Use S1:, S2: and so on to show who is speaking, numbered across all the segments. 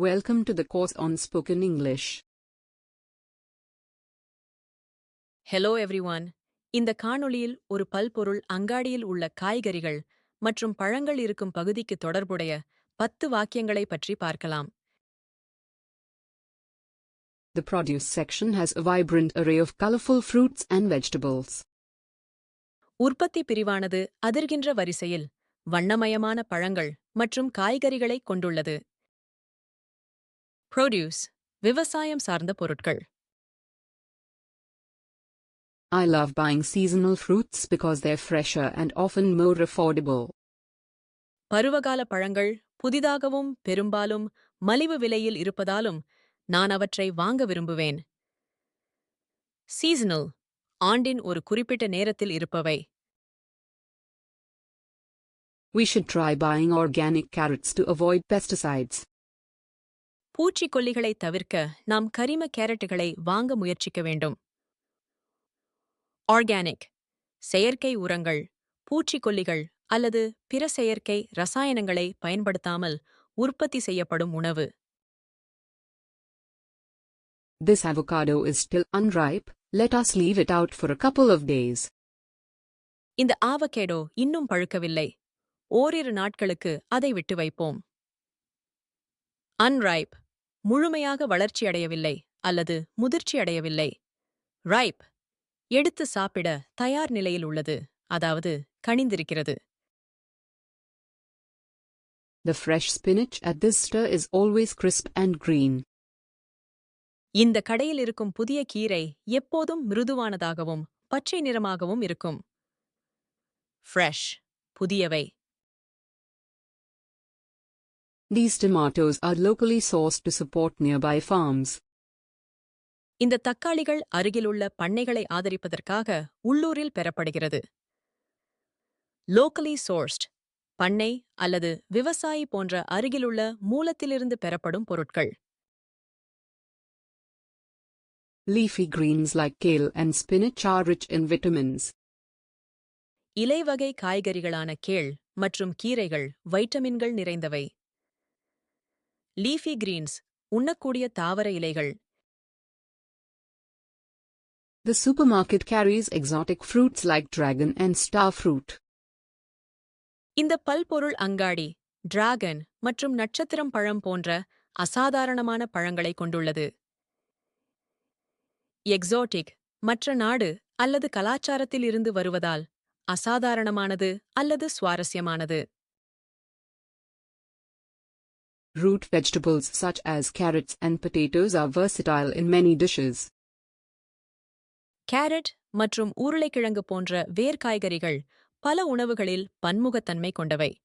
S1: Welcome to the course on Spoken English.
S2: Hello everyone. இந்த காணொளியில் ஒரு பல்பொருள் அங்காடியில் உள்ள காய்கறிகள் மற்றும் பழங்கள் இருக்கும் பகுதிக்கு தொடர்புடைய 10 வாக்கியங்களை பற்றி பார்க்கலாம்.
S1: The produce section has a vibrant array of colorful fruits and vegetables.
S2: உற்பத்தி பிரிவானது அதிர்கின்ற வரிசையில் வண்ணமயமான பழங்கள் மற்றும் காய்கறிகளை கொண்டுள்ளது. Produce விவசாயம் சார்ந்த பொருட்கள்.
S1: I love buying seasonal fruits because they're fresher and often more affordable.
S2: பருவகால பழங்கள் புதிதாகவும் பெரும்பாலும் மலிவு விலையில் இருப்பதாலும் நான் அவற்றை வாங்க விரும்புவேன். Seasonal ஆண்டின் ஒரு குறிப்பிட்ட நேரத்தில் இருப்பவை.
S1: We should try buying organic carrots to avoid pesticides.
S2: பூச்சிக்கொல்லிகளை தவிர்க்க நாம் கரிம கேரட்டுகளை வாங்க முயற்சிக்க வேண்டும். ஆர்கானிக் செயற்கை உரங்கள், பூச்சிக்கொல்லிகள் அல்லது பிற செயற்கை ரசாயனங்களை பயன்படுத்தாமல் உற்பத்தி செய்யப்படும் உணவு.
S1: This avocado is still unripe, let us leave it out for a couple of days.
S2: இந்த ஆவகேடோ இன்னும் பழுக்கவில்லை, ஓரிரு நாட்களுக்கு அதை விட்டு வைப்போம். அன்ரைப் முழுமையாக வளர்ச்சியடையவில்லை அல்லது முதிர்ச்சியடையவில்லை. ரைப் எடுத்து சாப்பிட தயார் நிலையில் உள்ளது, அதாவது கனிந்திருக்கிறது.
S1: The fresh spinach at this store is always crisp and green.
S2: இந்த கடையில் இருக்கும் புதிய கீரை எப்போதும் மிருதுவானதாகவும் பச்சை நிறமாகவும் இருக்கும். Fresh புதியவை.
S1: These tomatoes are locally sourced to support nearby farms.
S2: இந்த தக்காளிகள் அருகிலுள்ள பண்ணைகளை ஆதரிப்பதற்காக உள்ளூரில் பெறப்படுகிறது. Locally sourced பண்ணை அல்லது விவசாயி போன்ற அருகிலுள்ள மூலத்திலிருந்து பெறப்படும் பொருட்கள்.
S1: Leafy greens like kale and spinach are rich in vitamins.
S2: இலைவகை காய்கறிகளான கேள் மற்றும் கீரைகள் வைட்டமின்கள் நிறைந்தவை. லீஃபி கிரீன்ஸ் உண்ணக்கூடிய தாவர இலைகள்.
S1: The supermarket carries exotic fruits like dragon and star fruit.
S2: இந்த பல்பொருள் அங்காடி டிராகன் மற்றும் நட்சத்திரம் பழம் போன்ற அசாதாரணமான பழங்களை கொண்டுள்ளது. எக்ஸோட்டிக் மற்ற நாடு அல்லது கலாச்சாரத்தில் இருந்து வருவதால் அசாதாரணமானது அல்லது சுவாரஸ்யமானது.
S1: Root vegetables such as carrots and potatoes are versatile in many dishes.
S2: Carrot மற்றும் உருளைக்கிழங்கு போன்ற வேர்க்காய்கறிகள் பல உணவுகளில் பன்முகத்தன்மை கொண்டவை.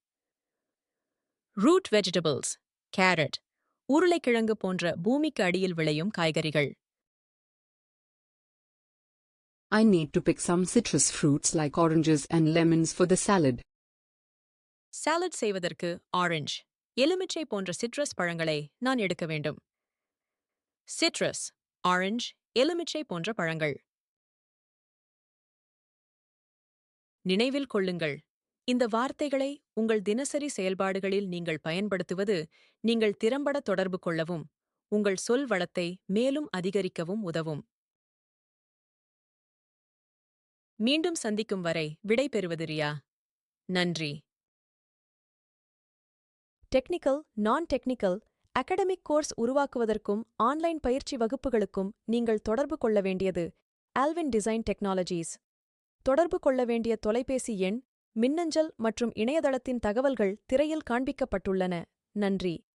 S2: ரூட் வெஜிடபிள்ஸ் கேரட், உருளைக்கிழங்கு போன்ற பூமிக்கு அடியில் விளையும் காய்கறிகள்.
S1: I need to pick some citrus fruits like oranges and lemons for the salad.
S2: Salad செய்வதற்கு ஆரஞ்சு, எலுமிச்சை போன்ற சிட்ரஸ் பழங்களை நான் எடுக்க வேண்டும். சிட்ரஸ் ஆரஞ்சு, எலுமிச்சை போன்ற பழங்கள். நினைவில் கொள்ளுங்கள், இந்த வார்த்தைகளை உங்கள் தினசரி செயல்பாடுகளில் நீங்கள் பயன்படுத்துவது நீங்கள் திறம்பட தொடர்பு கொள்ளவும் உங்கள் சொல் வளத்தை மேலும் அதிகரிக்கவும் உதவும். மீண்டும் சந்திக்கும் வரை விடை பெறுவது ரியா. நன்றி. டெக்னிக்கல், நான் டெக்னிக்கல், அகடமிக் கோர்ஸ் உருவாக்குவதற்கும் ஆன்லைன் பயிற்சி வகுப்புகளுக்கும் நீங்கள் தொடர்பு கொள்ள வேண்டியது ஆல்வின் டிசைன் டெக்னாலஜிஸ். தொடர்பு கொள்ள வேண்டிய தொலைபேசி எண், மின்னஞ்சல் மற்றும் இணையதளத்தின் தகவல்கள் திரையில் காண்பிக்கப்பட்டுள்ளன. நன்றி.